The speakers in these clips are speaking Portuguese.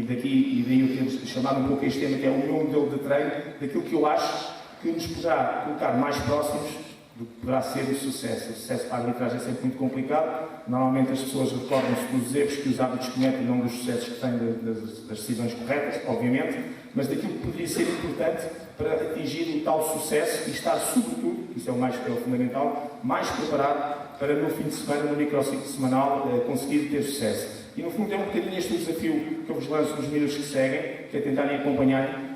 e daí eu tenho chamado um pouco este tema, que é o meu modelo de treino, daquilo que eu acho que nos poderá colocar mais próximos do que poderá ser o sucesso. O sucesso para a arbitragem é sempre muito complicado. Normalmente as pessoas recordam-se dos erros que os árbitros cometem, não dos sucessos que têm das decisões corretas, obviamente, mas daquilo que poderia ser importante para atingir o tal sucesso e estar, sobretudo, isso é o fundamental, mais preparado para no fim de semana, no microciclo semanal, conseguir ter sucesso. E no fundo é um bocadinho este o desafio que eu vos lanço nos minutos que seguem, que é tentarem acompanhar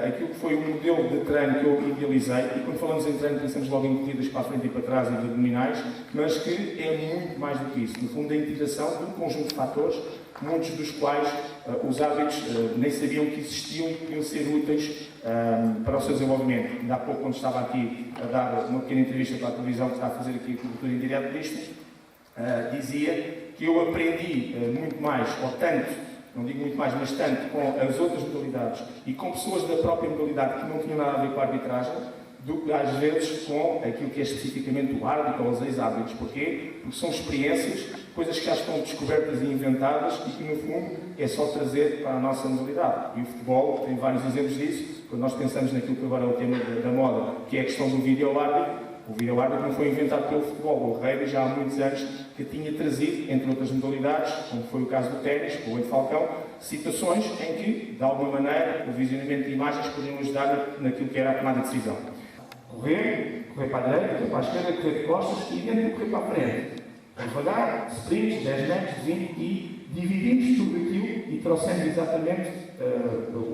aquilo que foi o modelo de treino que eu idealizei, e quando falamos em treino pensamos logo em corridas para a frente e para trás e de abdominais, mas que é muito mais do que isso. No fundo, a integração de um conjunto de fatores, muitos dos quais os árbitros nem sabiam que existiam e podiam ser úteis para o seu desenvolvimento. Ainda há pouco, quando estava aqui a dar uma pequena entrevista para a televisão que está a fazer aqui a cobertura em direto disto, dizia que eu aprendi muito mais, ou tanto, não digo muito mais, mas tanto, com as outras modalidades e com pessoas da própria modalidade que não tinham nada a ver com a arbitragem, do que às vezes com aquilo que é especificamente o árbitro ou os ex-árbitros. Porquê? Porque são experiências, coisas que já estão descobertas e inventadas e que no fundo é só trazer para a nossa modalidade. E o futebol tem vários exemplos disso. Quando nós pensamos naquilo que agora é o tema da moda, que é a questão do vídeo-árbitro, o vídeo-árbitro não foi inventado pelo futebol. O Rei já há muitos anos que tinha trazido, entre outras modalidades, como foi o caso do ténis, com o Ed Falcão, situações em que, de alguma maneira, o visionamento de imagens podiam ajudar naquilo que era a tomada de decisão. Correr para a direita, correr para a esquerda, correr de costas e dentro correr para a frente. Devagar, sprints, 10 metros, 20 e dividimos tudo aquilo e trouxemos exatamente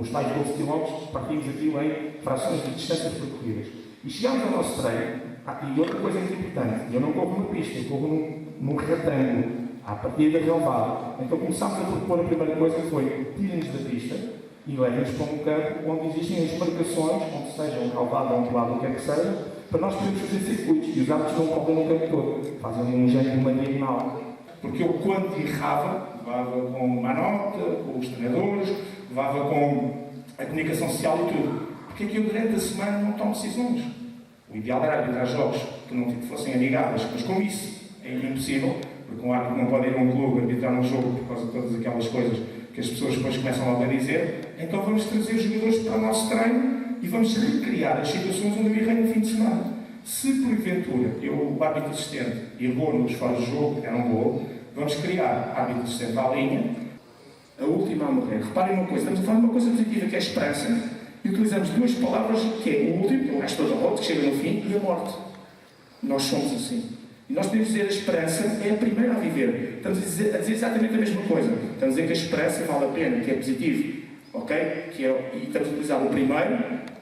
os tais 12 km, partimos aquilo em frações de distâncias percorridas. E chegamos ao nosso treino, e outra coisa muito importante, eu não corro numa pista, eu corro num retângulo, à partida relevada. Então começámos a propor a primeira coisa que foi, tirem-nos da pista e levem-nos para um campo onde existem as marcações, onde seja um relevado ou um lado, o que quer que seja, para nós podermos fazer circuitos. E os árbitros não correm no campo todo, fazem um jeito de uma diagonal. Porque eu, quando errava, levava com uma nota, com os treinadores, levava com a comunicação social e tudo. Porque é que eu, durante a semana, não tomo decisões? O ideal era arbitrar jogos que não fossem amigáveis, mas como isso é impossível, porque um árbitro não pode ir a um clube arbitrar um jogo por causa de todas aquelas coisas que as pessoas depois começam logo a dizer, então vamos trazer os jogadores para o nosso treino e vamos recriar as situações onde eu errei no fim de semana. Se, porventura, o árbitro assistente errou nos fora de jogo, era um gol, vamos criar árbitro assistente à linha, a última a morrer. Reparem uma coisa, estamos a falar de uma coisa positiva, que é a esperança. E utilizamos duas palavras, que é o último, que é o resto da volta, que chega no fim, e a morte. Nós somos assim. E nós podemos dizer que a esperança é a primeira a viver. Estamos a dizer exatamente a mesma coisa. Estamos a dizer que a esperança vale a pena, que é positivo. Ok? E estamos a utilizar o primeiro,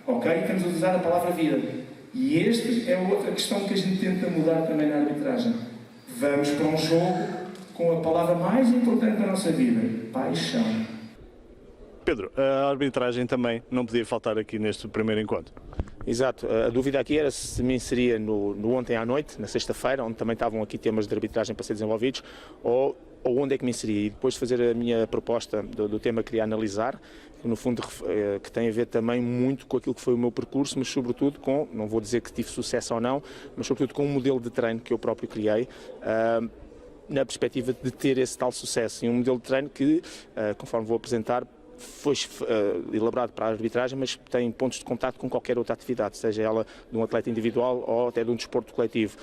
ok? E estamos a utilizar a palavra vida. E esta é outra questão que a gente tenta mudar também na arbitragem. Vamos para um jogo com a palavra mais importante da nossa vida: paixão. Pedro, a arbitragem também não podia faltar aqui neste primeiro encontro. Exato, a dúvida aqui era se me inseria no ontem à noite, na sexta-feira, onde também estavam aqui temas de arbitragem para ser desenvolvidos, ou onde é que me inseria. E depois de fazer a minha proposta do tema que queria analisar, que no fundo que tem a ver também muito com aquilo que foi o meu percurso, mas sobretudo com, não vou dizer que tive sucesso ou não, mas sobretudo com um modelo de treino que eu próprio criei, na perspectiva de ter esse tal sucesso. E um modelo de treino que, conforme vou apresentar, foi elaborado para a arbitragem, mas tem pontos de contato com qualquer outra atividade, seja ela de um atleta individual ou até de um desporto coletivo.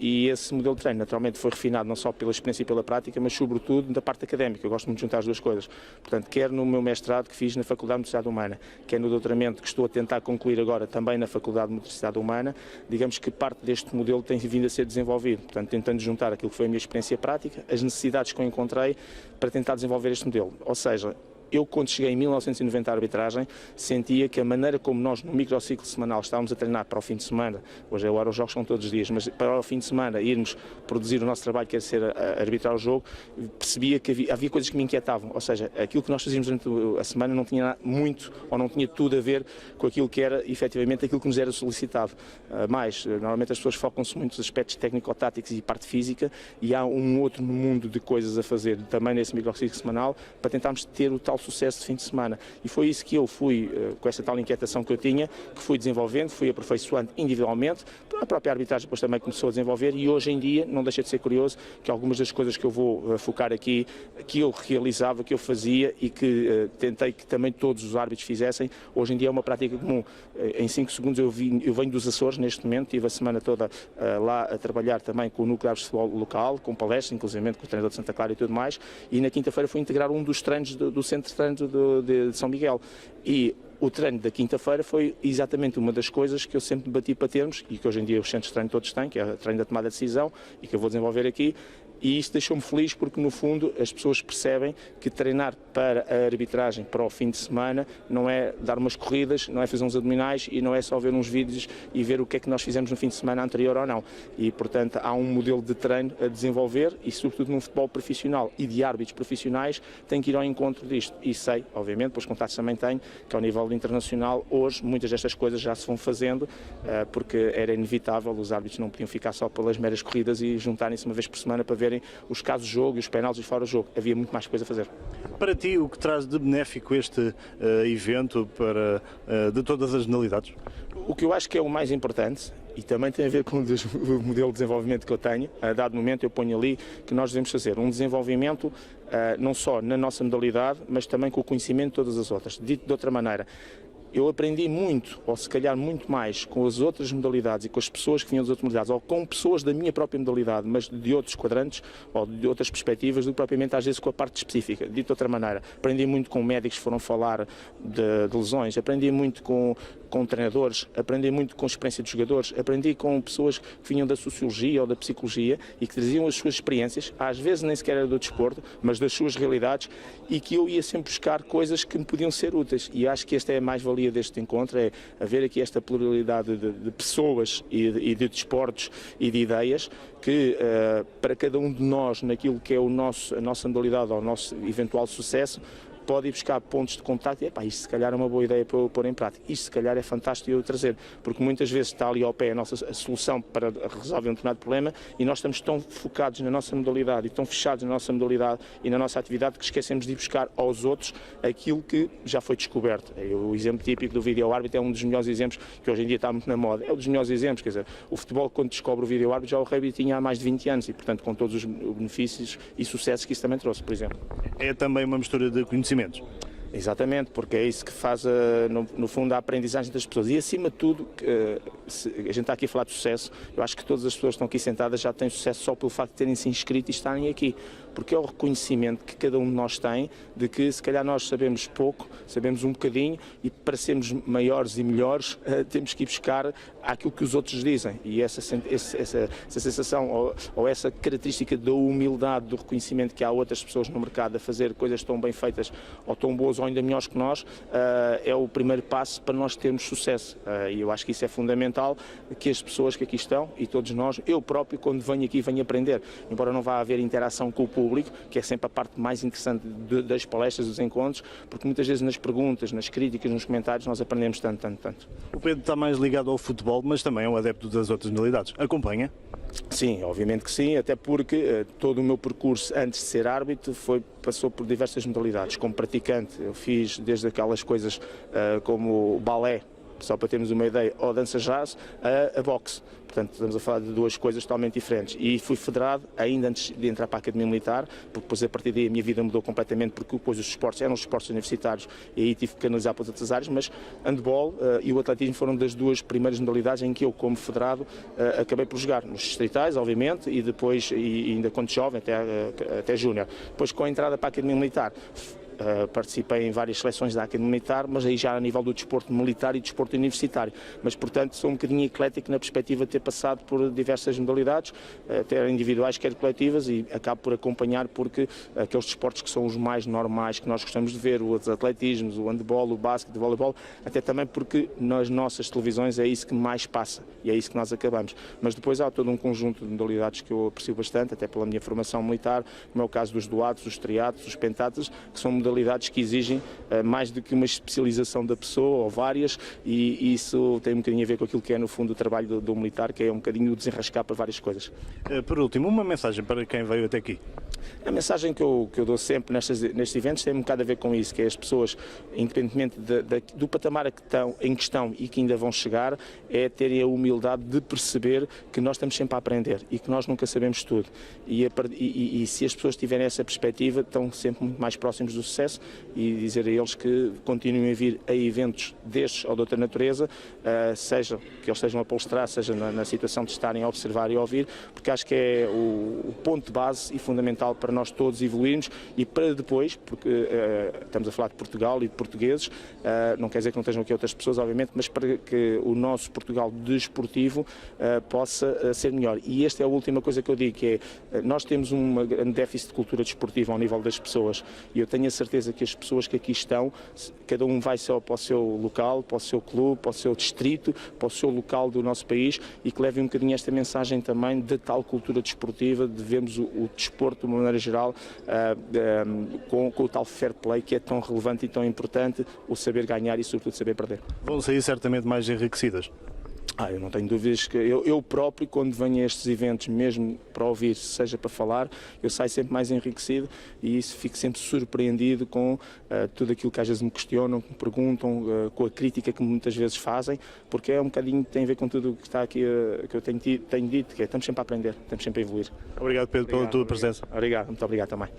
E esse modelo de treino, naturalmente, foi refinado não só pela experiência e pela prática, mas sobretudo da parte académica. Eu gosto muito de juntar as duas coisas. Portanto, quer no meu mestrado que fiz na Faculdade de Motricidade Humana, quer no doutoramento que estou a tentar concluir agora também na Faculdade de Motricidade Humana, digamos que parte deste modelo tem vindo a ser desenvolvido. Portanto, tentando juntar aquilo que foi a minha experiência prática, as necessidades que eu encontrei para tentar desenvolver este modelo. Ou seja, eu, quando cheguei em 1990 à arbitragem, sentia que a maneira como nós, no microciclo semanal, estávamos a treinar para o fim de semana, hoje agora os jogos são todos os dias, mas para o fim de semana irmos produzir o nosso trabalho, que era ser arbitrar o jogo, percebia que havia coisas que me inquietavam, ou seja, aquilo que nós fazíamos durante a semana não tinha muito, ou não tinha tudo a ver com aquilo que era, efetivamente, aquilo que nos era solicitado. Normalmente as pessoas focam-se muito nos aspectos técnico-táticos e parte física, e há um outro mundo de coisas a fazer, também nesse microciclo semanal, para tentarmos ter o tal sucesso de fim de semana. E foi isso que eu fui, com essa tal inquietação que eu tinha, que fui desenvolvendo, fui aperfeiçoando individualmente. A própria arbitragem depois também começou a desenvolver e hoje em dia não deixa de ser curioso que algumas das coisas que eu vou focar aqui, que eu realizava, que eu fazia e que tentei que também todos os árbitros fizessem, hoje em dia é uma prática comum. Em 5 segundos eu venho dos Açores neste momento, tive a semana toda lá a trabalhar também com o núcleo de futebol local, com palestras, inclusive com o treinador de Santa Clara e tudo mais, e na quinta-feira fui integrar um dos treinos do centro de treino de São Miguel. E o treino da quinta-feira foi exatamente uma das coisas que eu sempre bati para termos e que hoje em dia os centros de treino todos têm, que é o treino da tomada de decisão e que eu vou desenvolver aqui. E isso deixou-me feliz porque, no fundo, as pessoas percebem que treinar para a arbitragem, para o fim de semana, não é dar umas corridas, não é fazer uns abdominais e não é só ver uns vídeos e ver o que é que nós fizemos no fim de semana anterior ou não. E, portanto, há um modelo de treino a desenvolver e, sobretudo, num futebol profissional e de árbitros profissionais, tem que ir ao encontro disto. E sei, obviamente, pelos contatos também tenho, que ao nível internacional, hoje, muitas destas coisas já se vão fazendo, porque era inevitável, os árbitros não podiam ficar só pelas meras corridas e juntarem-se uma vez por semana para verem os casos de jogo e os penaltis fora do jogo. Havia muito mais coisa a fazer. Para ti, o que traz de benéfico este evento de todas as modalidades? O que eu acho que é o mais importante, e também tem a ver com o modelo de desenvolvimento que eu tenho, a dado momento eu ponho ali que nós devemos fazer um desenvolvimento não só na nossa modalidade, mas também com o conhecimento de todas as outras. Dito de outra maneira, eu aprendi muito, ou se calhar muito mais, com as outras modalidades e com as pessoas que vinham das outras modalidades, ou com pessoas da minha própria modalidade, mas de outros quadrantes, ou de outras perspectivas, do que propriamente às vezes com a parte específica. Dito de outra maneira, aprendi muito com médicos que foram falar de lesões, aprendi muito com treinadores, aprendi muito com a experiência dos jogadores, aprendi com pessoas que vinham da sociologia ou da psicologia e que traziam as suas experiências, às vezes nem sequer era do desporto, mas das suas realidades, e que eu ia sempre buscar coisas que me podiam ser úteis. E acho que esta é a mais-valia deste encontro, é haver aqui esta pluralidade de pessoas e de desportos e de ideias que para cada um de nós, naquilo que é a nossa modalidade ou o nosso eventual sucesso, pode ir buscar pontos de contacto e isto se calhar é uma boa ideia para eu pôr em prática, isto se calhar é fantástico eu trazer, porque muitas vezes está ali ao pé a solução para resolver um determinado problema e nós estamos tão focados na nossa modalidade e tão fechados na nossa modalidade e na nossa atividade que esquecemos de ir buscar aos outros aquilo que já foi descoberto. O exemplo típico do vídeo-árbitro é um dos melhores exemplos que hoje em dia está muito na moda, é um dos melhores exemplos, quer dizer, o futebol quando descobre o vídeo-árbitro já o rugby tinha há mais de 20 anos e portanto com todos os benefícios e sucessos que isso também trouxe, por exemplo. É também uma mistura de conhecimentos. Exatamente, porque é isso que faz, no fundo, a aprendizagem das pessoas. E, acima de tudo, a gente está aqui a falar de sucesso, eu acho que todas as pessoas que estão aqui sentadas já têm sucesso só pelo facto de terem se inscrito e estarem aqui. Porque é o reconhecimento que cada um de nós tem de que, se calhar, nós sabemos pouco, sabemos um bocadinho e, para sermos maiores e melhores, temos que ir buscar aquilo que os outros dizem. E essa sensação ou essa característica da humildade, do reconhecimento que há outras pessoas no mercado a fazer coisas tão bem feitas ou tão boas ou ainda melhores que nós, é o primeiro passo para nós termos sucesso. E eu acho que isso é fundamental, que as pessoas que aqui estão e todos nós, eu próprio, quando venho aqui, venho aprender. Embora não vá haver interação com o público, que é sempre a parte mais interessante das palestras, dos encontros, porque muitas vezes nas perguntas, nas críticas, nos comentários, nós aprendemos tanto. O Pedro está mais ligado ao futebol, mas também é um adepto das outras modalidades. Acompanha? Sim, obviamente que sim, até porque todo o meu percurso antes de ser árbitro passou por diversas modalidades. Como praticante, eu fiz desde aquelas coisas como balé, só para termos uma ideia, ou dança jazz, a boxe. Portanto, estamos a falar de duas coisas totalmente diferentes. E fui federado ainda antes de entrar para a Academia Militar, porque depois a partir daí a minha vida mudou completamente, porque depois os esportes eram os esportes universitários e aí tive que canalizar para as outras áreas, mas handball e o atletismo foram das duas primeiras modalidades em que eu, como federado, acabei por jogar. Nos distritais, obviamente, e depois, e ainda quando jovem, até júnior. Depois, com a entrada para a Academia Militar, participei em várias seleções da Academia Militar, mas aí já a nível do desporto militar e desporto universitário. Mas, portanto, sou um bocadinho eclético na perspectiva de ter passado por diversas modalidades, quer individuais, quer coletivas, e acabo por acompanhar porque aqueles desportos que são os mais normais que nós gostamos de ver, os atletismos, o handball, o basquete, o voleibol, até também porque nas nossas televisões é isso que mais passa e é isso que nós acabamos. Mas depois há todo um conjunto de modalidades que eu aprecio bastante, até pela minha formação militar, como é o caso dos duatos, os triatos, os pentatlos, que são modalidades modalidades que exigem mais do que uma especialização da pessoa ou várias, e isso tem um bocadinho a ver com aquilo que é no fundo o trabalho do militar, que é um bocadinho o desenrascar para várias coisas. Por último, uma mensagem para quem veio até aqui. A mensagem que eu dou sempre nestes eventos tem um bocado a ver com isso, que é as pessoas, independentemente do patamar em que estão e que ainda vão chegar, é terem a humildade de perceber que nós estamos sempre a aprender e que nós nunca sabemos tudo. E se as pessoas tiverem essa perspectiva, estão sempre muito mais próximos do sucesso, e dizer a eles que continuem a vir a eventos destes ou de outra natureza, seja que eles estejam a palestrar, seja na situação de estarem a observar e a ouvir, porque acho que é o ponto de base e fundamental para nós todos evoluirmos, e para depois, porque estamos a falar de Portugal e de portugueses, não quer dizer que não estejam aqui outras pessoas, obviamente, mas para que o nosso Portugal desportivo possa ser melhor. E esta é a última coisa que eu digo, que é, nós temos um grande déficit de cultura desportiva ao nível das pessoas, e eu tenho a certeza que as pessoas que aqui estão, cada um vai só para o seu local, para o seu clube, para o seu distrito, para o seu local do nosso país, e que levem um bocadinho esta mensagem também de tal cultura desportiva, de vermos o desporto de uma maneira geral com o tal fair play que é tão relevante e tão importante, o saber ganhar e sobretudo saber perder. Vão sair certamente mais enriquecidas. Eu não tenho dúvidas que eu próprio, quando venho a estes eventos, mesmo para ouvir, seja para falar, eu saio sempre mais enriquecido, e isso fico sempre surpreendido com tudo aquilo que às vezes me questionam, que me perguntam, com a crítica que muitas vezes fazem, porque é um bocadinho, tem a ver com tudo o que está aqui, que eu tenho dito, que é, estamos sempre a aprender, estamos sempre a evoluir. Obrigado, Pedro, pela tua presença. Obrigado, muito obrigado também.